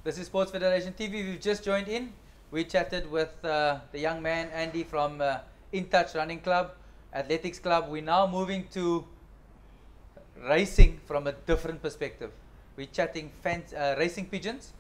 This is Sports Federation TV. We've just joined in. We chatted with the young man Andy from In Touch Running Club, Athletics Club. We're now moving to racing from a different perspective. We're chatting racing pigeons.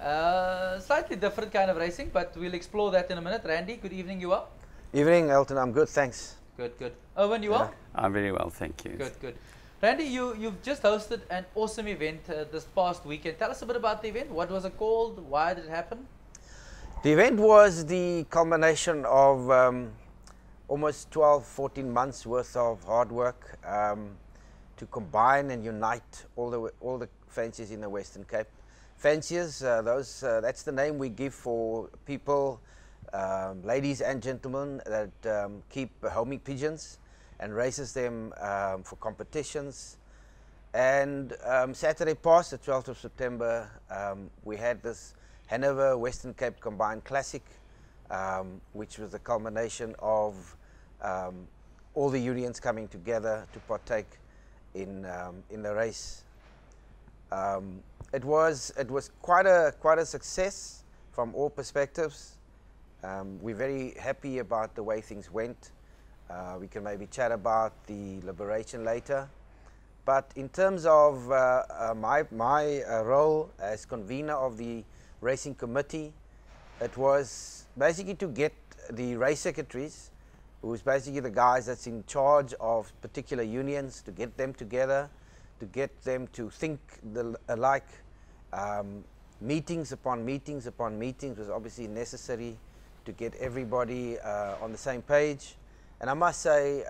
Slightly different kind of racing, but we'll explore that in a minute. Randy, good evening, you are? Evening, Elton. I'm good, thanks. Good, good. Owen, you are? I'm very well, thank you. Good, good. Randy, you've just hosted an awesome event this past weekend. Tell us a bit about the event. What was it called? Why did it happen? The event was the culmination of almost 12, 14 months worth of hard work to combine and unite all the fanciers in the Western Cape. Fanciers, that's the name we give for people, ladies and gentlemen, that keep homing pigeons and races them for competitions. And Saturday past, the 12th of September, we had this Hanover Western Cape Combined Classic, which was the culmination of all the unions coming together to partake in the race. It was quite a success from all perspectives. We're very happy about the way things went. We can maybe chat about the liberation later. But in terms of my role as convener of the racing committee, it was basically to get the race secretaries, who's basically the guys that's in charge of particular unions, to get them together, to get them to think alike. Meetings upon meetings upon meetings was obviously necessary to get everybody on the same page. And I must say,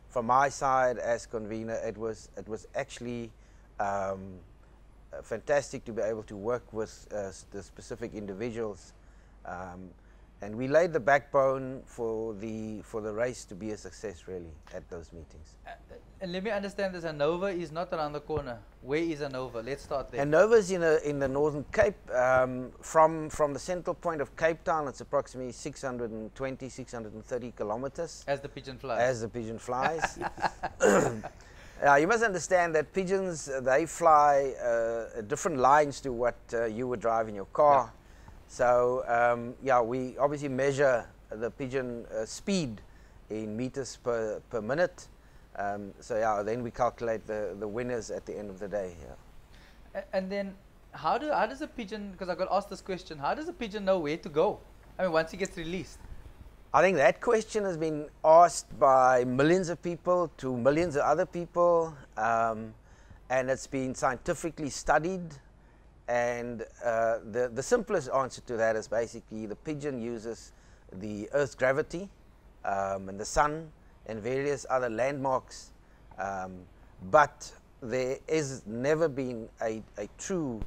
from my side as convener, it was actually fantastic to be able to work with the specific individuals, and we laid the backbone for the race to be a success, really, at those meetings. And let me understand this: Hanover is not around the corner. Where is Hanover? Let's start there. Hanover is in the Northern Cape. From the central point of Cape Town, it's approximately 620, 630 kilometers. As the pigeon flies. As the pigeon flies. You must understand that pigeons, they fly different lines to what you would drive in your car. Yeah. So yeah, we obviously measure the pigeon speed in meters per minute. So yeah, then we calculate the winners at the end of the day. Yeah. And then how does a pigeon, because I got asked this question, how does a pigeon know where to go? I mean, once he gets released. I think that question has been asked by millions of people to millions of other people, and it's been scientifically studied. And the simplest answer to that is basically the pigeon uses the Earth's gravity and the sun and various other landmarks, but there has never been a true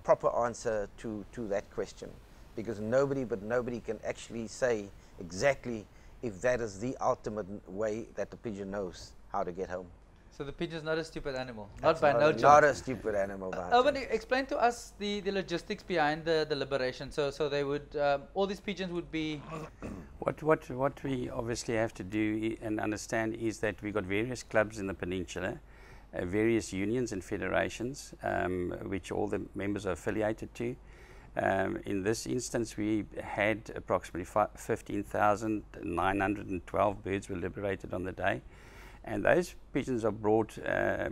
proper answer to that question, because nobody can actually say exactly if that is the ultimate way that the pigeon knows how to get home. So the pigeon is not a stupid animal, not a stupid animal. But explain to us the logistics behind the liberation. So they would all these pigeons would be. What we obviously have to do and understand is that we got various clubs in the peninsula, various unions and federations, which all the members are affiliated to. In this instance, we had approximately 15,912 birds were liberated on the day. And those pigeons are brought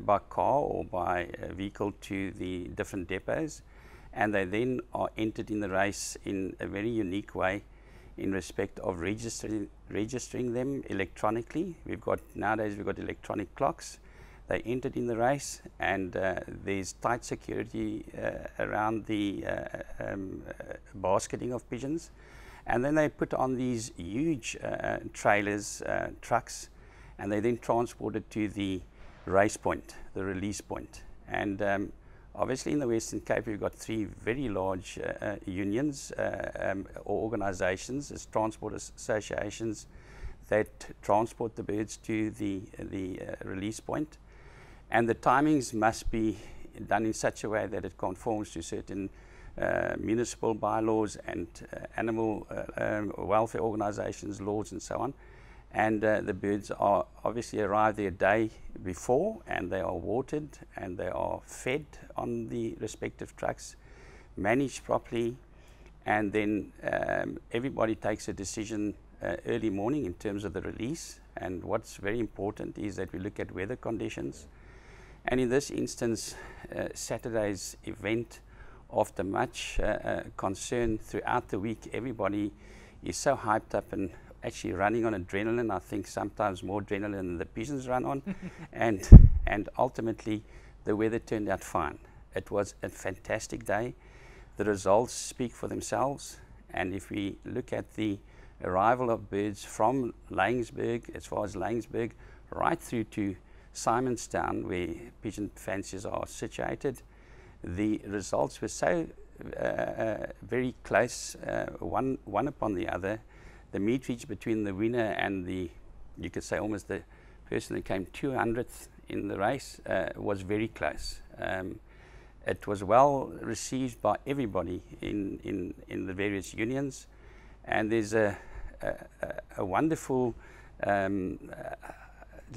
by car or by vehicle to the different depots, and they then are entered in the race in a very unique way in respect of registering them electronically. Nowadays we've got electronic clocks. They entered in the race, and there's tight security around the basketing of pigeons, and then they put on these huge trailers, trucks, and they then transported to the race point, the release point. And obviously in the Western Cape we've got three very large unions or organizations as transport associations that transport the birds to the release point. And the timings must be done in such a way that it conforms to certain municipal bylaws and animal welfare organizations, laws and so on. And the birds are obviously arrive there a day before, and they are watered and they are fed on the respective trucks managed properly, and then everybody takes a decision early morning in terms of the release. And what's very important is that we look at weather conditions. And in this instance, Saturday's event, after much concern throughout the week, everybody is so hyped up and actually running on adrenaline. I think sometimes more adrenaline than the Pigeons run on. and ultimately, the weather turned out fine. It was a fantastic day. The results speak for themselves. And if we look at the arrival of birds from Laingsburg, as far as Laingsburg, right through to Simonstown, where pigeon fanciers are situated, the results were so very close, one upon the other. The meetage between the winner and the, you could say almost the person that came 200th in the race was very close. It was well received by everybody in the various unions, and there's a wonderful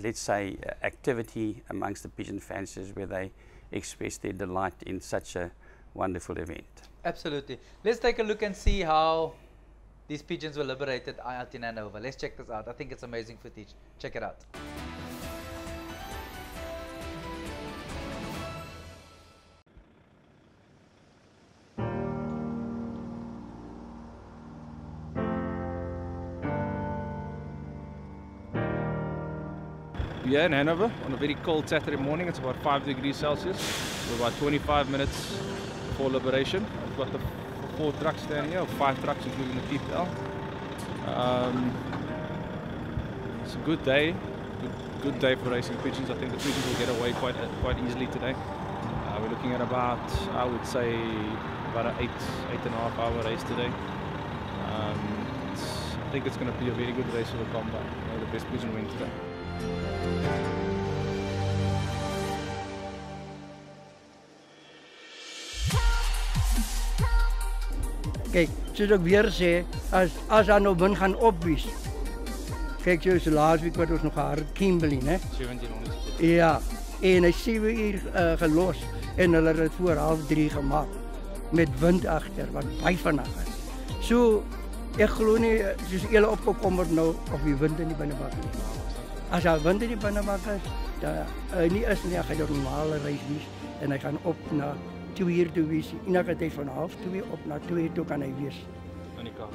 let's say activity amongst the pigeon fanciers where they express their delight in such a wonderful event. Absolutely. Let's take a look and see how these pigeons were liberated out in Hanover. Let's check this out. I think it's amazing footage. Check it out. Here in Hanover on a very cold Saturday morning. It's about 5 degrees Celsius. We're about 25 minutes before liberation. We've got the 4 trucks standing here, or 5 trucks including the PPL. It's a good day. Good day for racing pigeons. I think the pigeons will get away quite easily today. We're looking at about, I would say, about an 8.5 hour race today. I think it's going to be a very good race for the combine. The best pigeon win today. Kijk, soos ek weer sê, as daar nou wind gaan opwies. Kijk, soos laas week wat ons nog gehad het, Kimberley, né? 1700. Ja, en hy 7 uur gelos en hulle het voor 2:30 gemaak met wind agter wat baie vinnig is. So ek glo nie soos julle opgekom word nou of die wind in die binnebak is. As daar wind in die binnebak is, dan nie is nie, hy gaan 'n normale reis wees en hy gaan op na 2 uur toe wees. Enige tyd van 1:30 op na 2 uur toe kan hy wees. In die Kaap?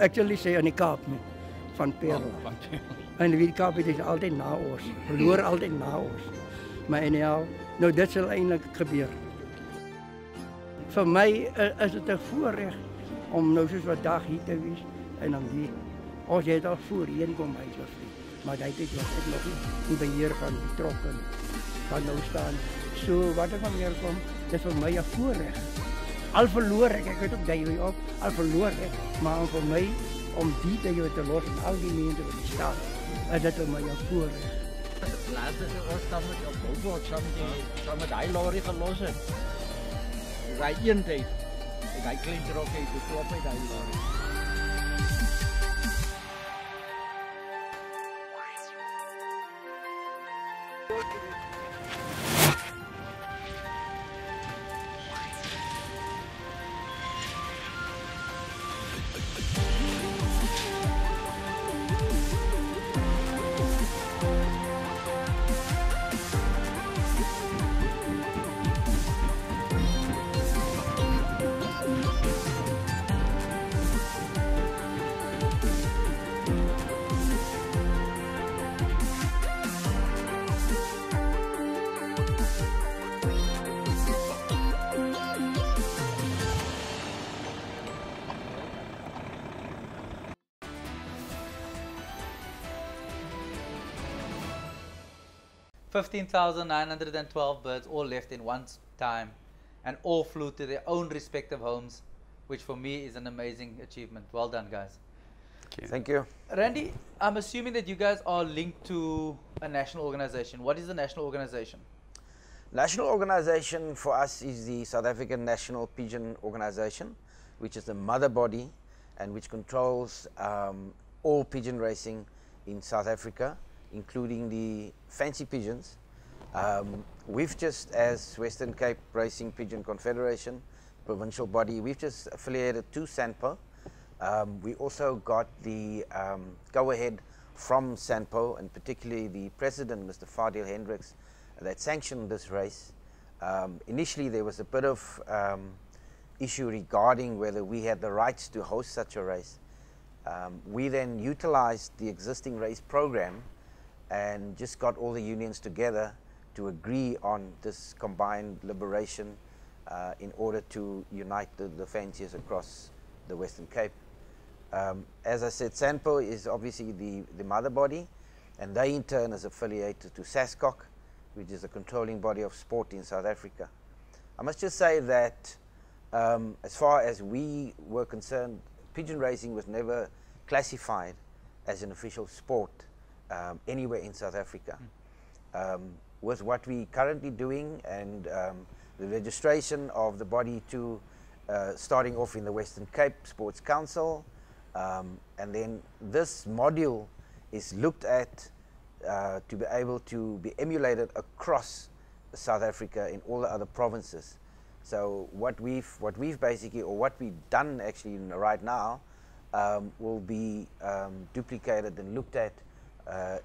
Actually sê in die Kaap nie, van Perla. En die Kaap het is altyd na ons, verloor altyd na ons. Maar anyhow, nou dit sal eintlik gebeur. Vir my is dit 'n voorreg om nou soos wat dag hier te wees en dan hier. Ons het al voorheen kom by so vlieg, maar hy het nog nie beheer van die trokke van nou staan. So wat ek van meer kom, dis vir my 'n voorreg. Al verloor ek weet ook jy op, al verloor ek, maar vir my om die tye te los en al die mense wat staan, is dit vir my 'n voorreg. Laat ons dan met op boot saam met daai lorry gelos het. Daai een tyd. Daai klein trokkie, die klop uit daai lorry. $15,912 birds all left in one time and all flew to their own respective homes, which for me is an amazing achievement. Well done, guys. Thank you. Randy, I'm assuming that you guys are linked to a national organization. What is the national organization? National organization for us is the South African National Pigeon Organization, which is the mother body and which controls all pigeon racing in South Africa, including the fancy pigeons. We've just, as Western Cape Racing Pigeon Confederation, provincial body. We've just affiliated to SANPO. We also got the go-ahead from SANPO, and particularly the president, Mr. Fadil Hendricks, that sanctioned this race. Initially, there was a bit of issue regarding whether we had the rights to host such a race. We then utilized the existing race program and just got all the unions together to agree on this combined liberation in order to unite the fanciers across the Western Cape. As I said, SANPO is obviously the mother body, and they in turn is affiliated to SASCOC, which is the controlling body of sport in South Africa. I must just say that as far as we were concerned, pigeon racing was never classified as an official sport anywhere in South Africa. With what we currently doing and the registration of the body to starting off in the Western Cape Sports Council, and then this module is looked at to be able to be emulated across South Africa in all the other provinces. So what we've basically, or what we've done actually right now, will be duplicated and looked at,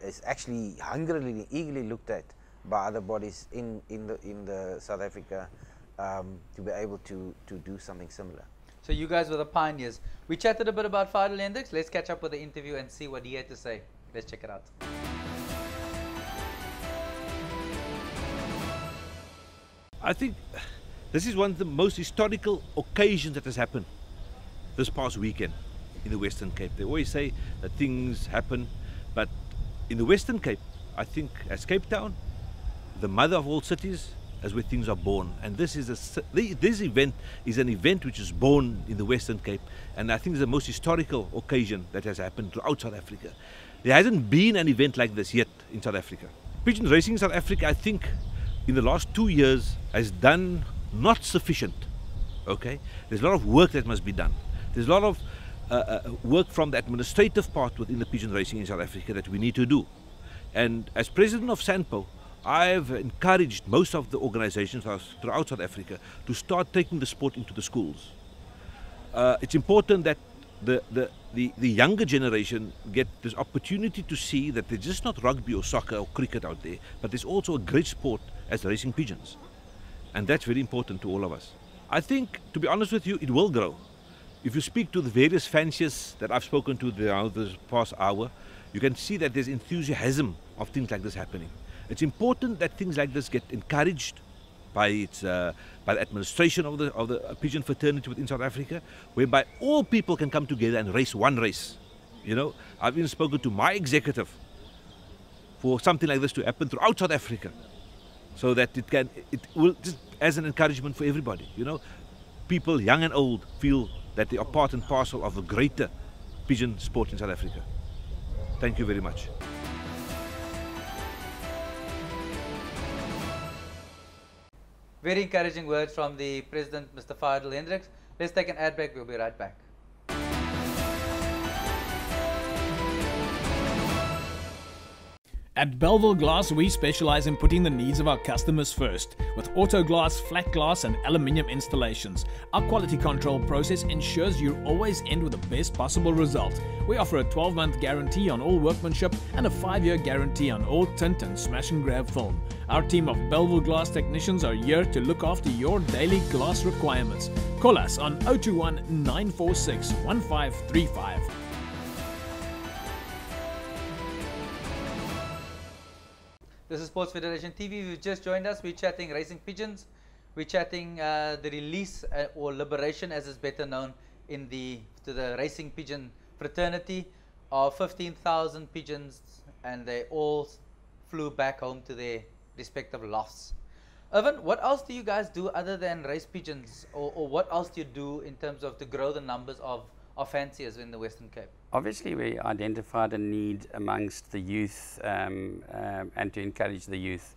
is actually hungrily, eagerly looked at by other bodies in the South Africa to be able to do something similar. So you guys were the pioneers. We chatted a bit about Fadil Hendricks. Let's catch up with the interview and see what he had to say. Let's check it out. I think this is one of the most historical occasions that has happened this past weekend in the Western Cape. They always say that things happen, but in the Western Cape, I think as Cape Town, the mother of all cities, is where things are born. And this event is an event which is born in the Western Cape, and I think it's the most historical occasion that has happened throughout South Africa. There hasn't been an event like this yet in South Africa. Pigeon racing in South Africa, I think, in the last 2 years has done not sufficient. Okay, there's a lot of work that must be done. There's a lot of work from the administrative part within the pigeon racing in South Africa that we need to do. And as president of SANPO, I've encouraged most of the organizations throughout South Africa to start taking the sport into the schools. It's important that the younger generation get this opportunity to see that there's just not rugby or soccer or cricket out there, but there's also a great sport as racing pigeons. And that's very important to all of us. I think, to be honest with you, it will grow. If you speak to the various fanciers that I've spoken to this past hour, you can see that there's enthusiasm of things like this happening. It's important that things like this get encouraged by the administration of the pigeon fraternity within South Africa, whereby all people can come together and race one race. You know, I've even spoken to my executive for something like this to happen throughout South Africa, so that it will just as an encouragement for everybody. You know, people young and old feel that they are part and parcel of a greater pigeon sport in South Africa. Thank you very much. Very encouraging words from the President, Mr. Fadil Hendricks. Let's take an ad break. We'll be right back. At Bellville Glass, we specialize in putting the needs of our customers first. With auto glass, flat glass and aluminium installations, our quality control process ensures you always end with the best possible result. We offer a 12-month guarantee on all workmanship and a 5-year guarantee on all tint and smash and grab film. Our team of Bellville Glass technicians are here to look after your daily glass requirements. Call us on 021 946 1535. This is Sports Federation TV. You've just joined us. We're chatting racing pigeons. We're chatting the release or liberation, as is better known to the racing pigeon fraternity, of 15,000 pigeons, and they all flew back home to their respective lofts. Irvin, what else do you guys do other than race pigeons, or what else do you do in terms of to grow the numbers of fanciers in the Western Cape? Obviously, we identified a need amongst the youth and to encourage the youth.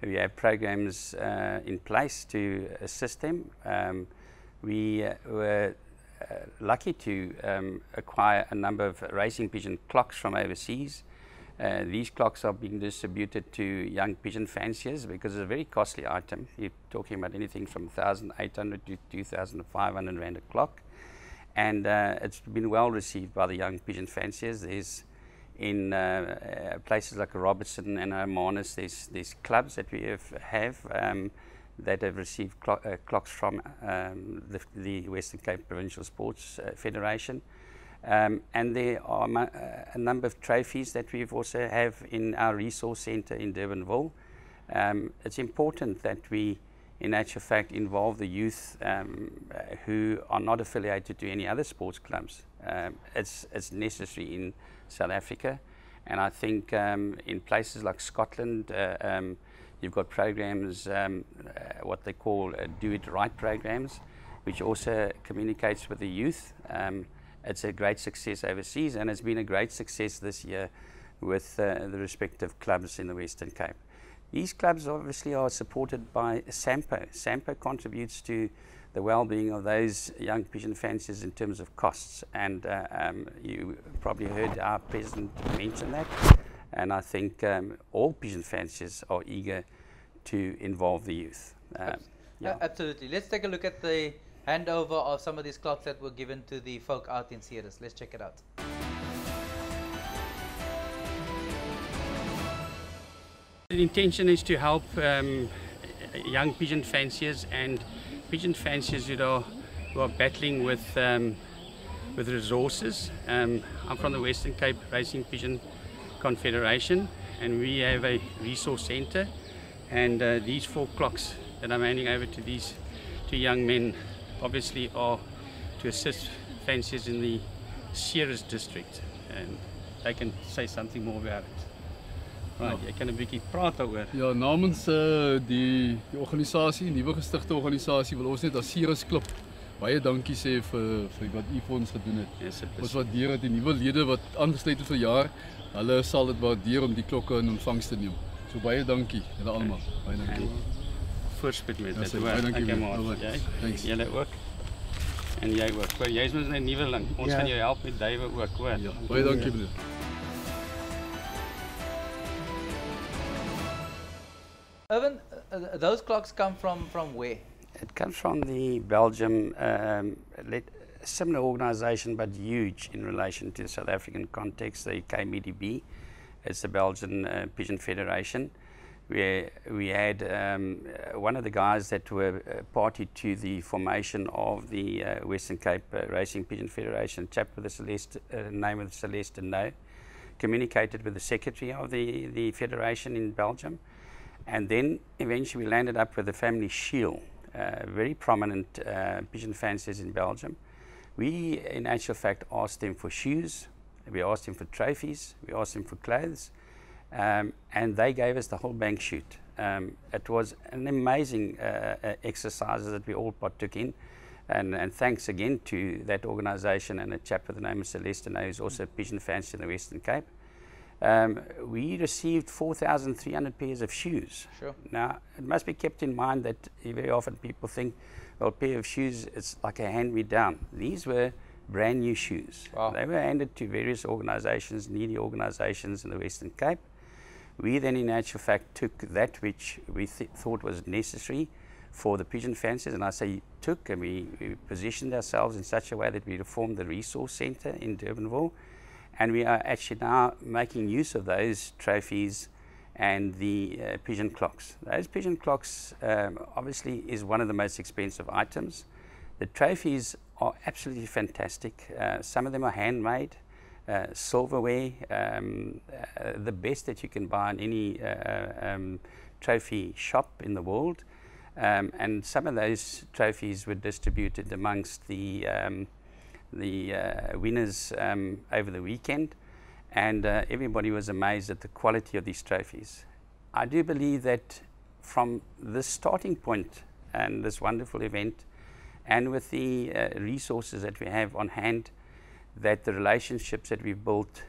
We have programs in place to assist them. We were lucky to acquire a number of racing pigeon clocks from overseas. These clocks are being distributed to young pigeon fanciers because it's a very costly item. You're talking about anything from 1,800 to 2,500 rand a clock. And it's been well received by the young pigeon fanciers. There's in places like Robertson and Hermanus, there's clubs that we have that have received clocks from the Western Cape Provincial Sports Federation. And there are a number of trophies that we also have in our resource centre in Durbanville. It's important that we, in actual fact, involve the youth who are not affiliated to any other sports clubs. It's necessary in South Africa, and I think in places like Scotland, you've got programs, what they call Do It Right programs, which also communicates with the youth. It's a great success overseas, and it's been a great success this year with the respective clubs in the Western Cape. These clubs obviously are supported by SAMPO. SAMPO contributes to the well-being of those young pigeon fanciers in terms of costs, and you probably heard our president mention that, and I think all pigeon fanciers are eager to involve the youth. Yeah. Absolutely. Let's take a look at the handover of some of these clocks that were given to the folk out in Ceres. Let's check it out. The intention is to help young pigeon fanciers and pigeon fanciers who are battling with resources. I'm from the Western Cape Racing Pigeon Confederation, and we have a resource centre, and these 4 clocks that I'm handing over to these 2 young men obviously are to assist fanciers in the Ceres district, and they can say something more about it. Right, jy kan 'n bietjie praat daaroor. Ja, namens die organisasie, nuwe gestigte organisasie, wil ons net as Ceres Klub baie dankie sê vir wat u vir ons gedoen het. Yes, ons waardeer dit, die nuwe lede wat aangesluit het vir jaar, hulle sal dit waardeer om die klokke in ontvangs te neem. So baie dankie julle almal. Baie dankie. Voorspoed met dit. Baie dankie. Thanks. Julle ook. En jy ook. Jy's mos 'n nuweling. Ons gaan jou help met duwe ook, hoor. Ja, baie dankie meneer. Irvin, those clocks come from where? It comes from the Belgium, similar organisation but huge in relation to the South African context, the KMDB. It's the Belgian Pigeon Federation, where we had one of the guys that were party to the formation of the Western Cape Racing Pigeon Federation, a chap with the name of Celeste No, communicated with the secretary of the federation in Belgium, and then eventually we landed up with the family Shield, very prominent pigeon fanciers in Belgium. We, in actual fact, asked them for shoes, we asked them for trophies, we asked them for clothes, and they gave us the whole bank shoot. It was an amazing exercise that we all partook in, and thanks again to that organisation and a chap with the name of Celeste, who's also a pigeon fancier in the Western Cape. We received 4,300 pairs of shoes. Sure. Now, it must be kept in mind that very often people think, well, a pair of shoes, it's like a hand-me-down. These were brand new shoes. Wow. They were handed to various organisations, needy organisations in the Western Cape. We then, in actual fact, took that which we thought was necessary for the pigeon fanciers, and I say took, and we positioned ourselves in such a way that we formed the resource centre in Durbanville. And we are actually now making use of those trophies and the pigeon clocks. Those pigeon clocks obviously is one of the most expensive items. The trophies are absolutely fantastic. Some of them are handmade, silverware, the best that you can buy in any trophy shop in the world. And some of those trophies were distributed amongst the winners over the weekend, and everybody was amazed at the quality of these trophies. I do believe that from this starting point and this wonderful event, and with the resources that we have on hand, that the relationships that we've built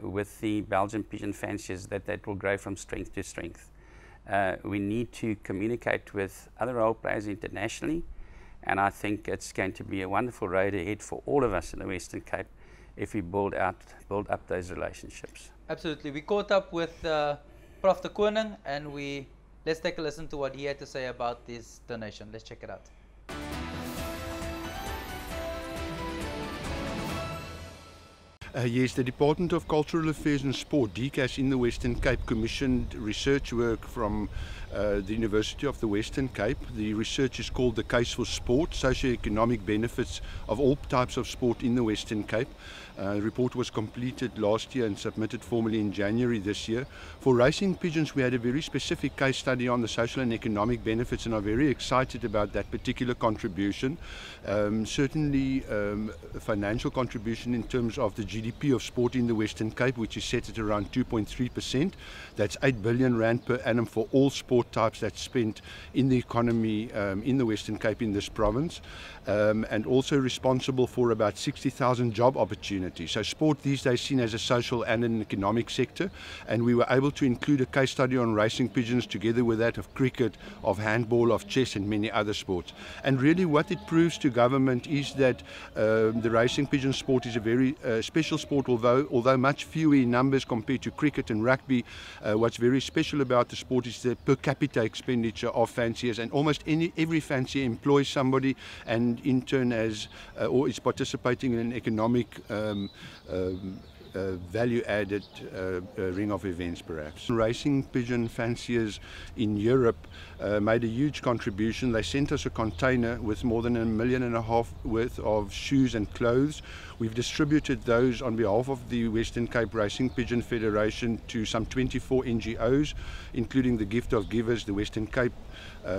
with the Belgian pigeon fanciers, that will grow from strength to strength. We need to communicate with other role players internationally, and I think it's going to be a wonderful road ahead for all of us in the Western Cape if we build up those relationships. Absolutely. We caught up with Prof. de Koning, and let's take a listen to what he had to say about this donation. Let's check it out. Yes, the Department of Cultural Affairs and Sport, DCAS, in the Western Cape commissioned research work from the University of the Western Cape. The research is called The Case for Sport, Socio-Economic Benefits of All Types of Sport in the Western Cape. The report was completed last year and submitted formally in January this year. For racing pigeons, we had a very specific case study on the social and economic benefits, and are very excited about that particular contribution. Certainly a financial contribution in terms of the GDP of sport in the Western Cape, which is set at around 2.3%. That's 8 billion rand per annum for all sport types that's spent in the economy in the Western Cape in this province, and also responsible for about 60,000 job opportunities. So sport these days seen as a social and an economic sector, and we were able to include a case study on racing pigeons together with that of cricket, of handball, of chess and many other sports. And really what it proves to government is that the racing pigeon sport is a very special sport, although much fewer in numbers compared to cricket and rugby. What's very special about the sport is the per capita expenditure of fanciers, and almost every fancier employs somebody, and in turn has or is participating in an economic value-added ring of events, perhaps. Racing pigeon fanciers in Europe made a huge contribution. They sent us a container with more than $1.5 million worth of shoes and clothes. We've distributed those on behalf of the Western Cape Racing Pigeon Federation to some 24 NGOs, including the Gift of Givers, the Western Cape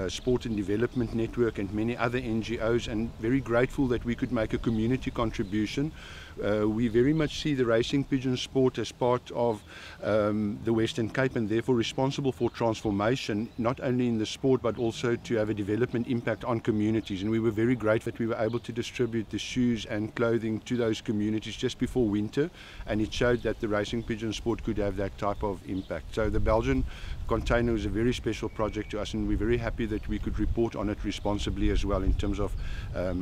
Sport and Development Network and many other NGOs, and very grateful that we could make a community contribution. We very much see the racing pigeon sport as part of the Western Cape, and therefore responsible for transformation, not only in the sport but also to have a development impact on communities. And we were very grateful that we were able to distribute the shoes and clothing to those communities just before winter, and it showed that the racing pigeon sport could have that type of impact. So the Belgian container was a very special project to us, and we're very happy that we could report on it responsibly as well in terms of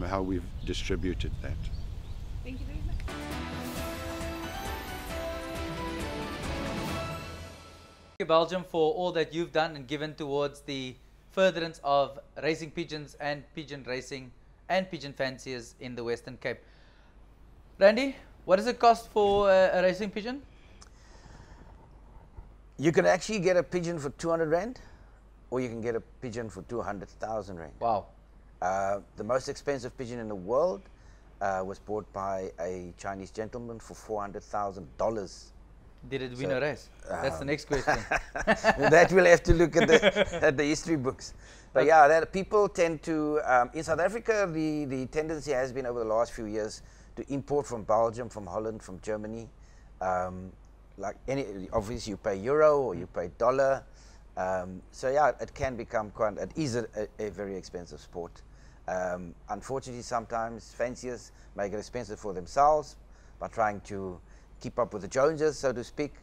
how we've distributed that. Thank you very much. Thank you, Belgium, for all that you've done and given towards the furtherance of racing pigeons and pigeon racing and pigeon fanciers in the Western Cape. Randy, what does it cost for a racing pigeon? You can actually get a pigeon for 200 Rand, or you can get a pigeon for 200,000 Rand. Wow. The most expensive pigeon in the world was bought by a Chinese gentleman for $400,000. Did it win a race? That's the next question. That we'll have to look at the history books. But yeah, that people tend to, in South Africa, the tendency has been over the last few years to import from Belgium, from Holland, from Germany. Like obviously you pay euro or you pay dollar. So yeah, it can become it is a very expensive sport. Unfortunately, sometimes fanciers make it expensive for themselves by trying to keep up with the Joneses, so to speak.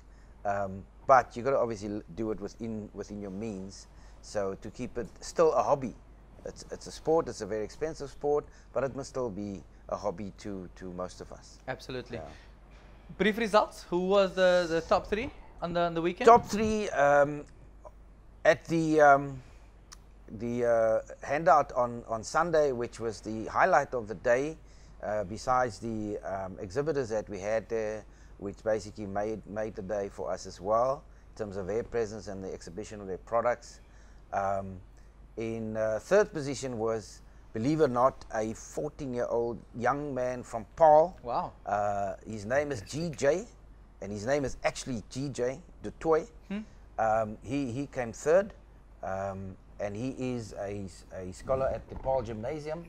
But you got to obviously do it within your means. So to keep it still a hobby, it's a sport. It's a very expensive sport, but it must still be a hobby to most of us. Absolutely. Yeah. Brief results. Who was the top three on the weekend? Top three at the handout on Sunday, which was the highlight of the day. Besides the exhibitors that we had there, which basically made the day for us as well in terms of their presence and the exhibition of their products. In third position was, believe it or not, a 14-year-old young man from Paarl. Wow. His name is GJ, and his name is actually GJ du Toit. He came third, and he is a scholar at the Paarl Gymnasium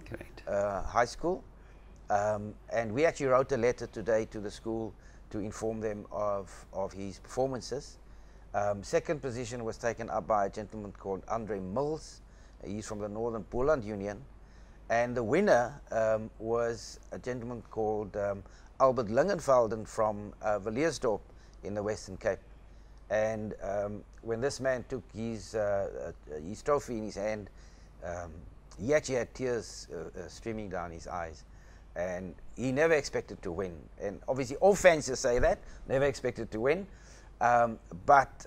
High School. And we actually wrote a letter today to the school to inform them of his performances. Second position was taken up by a gentleman called Andre Mills. He's from the Northern Boland Union. And the winner was a gentleman called Albert Lingenvelden from Villiersdorp in the Western Cape. And when this man took his trophy in his hand, he actually had tears streaming down his eyes. And he never expected to win. And obviously all fans just say that, never expected to win. But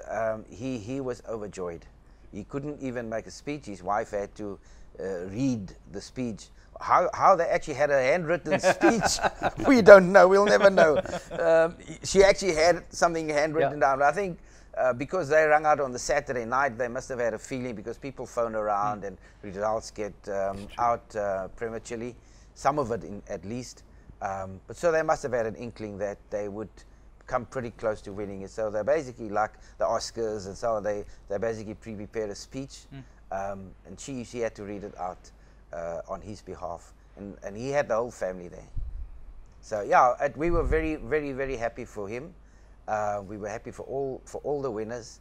he was overjoyed. He couldn't even make a speech. His wife had to read the speech. How they actually had a handwritten speech, we don't know. We'll never know. She actually had something handwritten down. I think because they rang out on the Saturday night, they must have had a feeling, because people phone around and results get out prematurely, some of it at least. But so they must have had an inkling that they would come pretty close to winning it. So they're basically like the Oscars and so on. They basically prepared a speech, and she had to read it out on his behalf, and he had the whole family there. So yeah, we were very, very, very happy for him. We were happy for all the winners.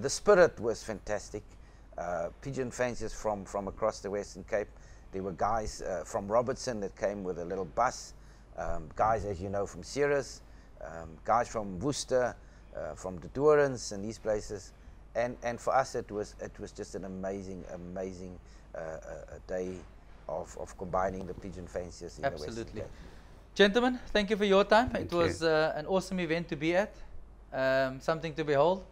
The spirit was fantastic. Pigeon fanciers from across the Western Cape. There were guys from Robertson that came with a little bus. Guys, as you know, from Ceres. Guys from Worcester, from the Dorans and these places. And for us, it was just an amazing day of combining the pigeon fanciers in the Western Cape. Gentlemen, thank you for your time. Thank it was an awesome event to be at, something to behold,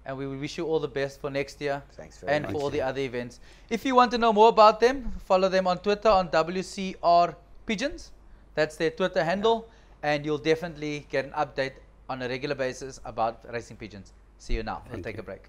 and we wish you all the best for next year. Thanks very much. For all the other events. If you want to know more about them, follow them on Twitter on WCR Pigeons. That's their Twitter handle, and you'll definitely get an update on a regular basis about racing pigeons. See you now. We'll take a break.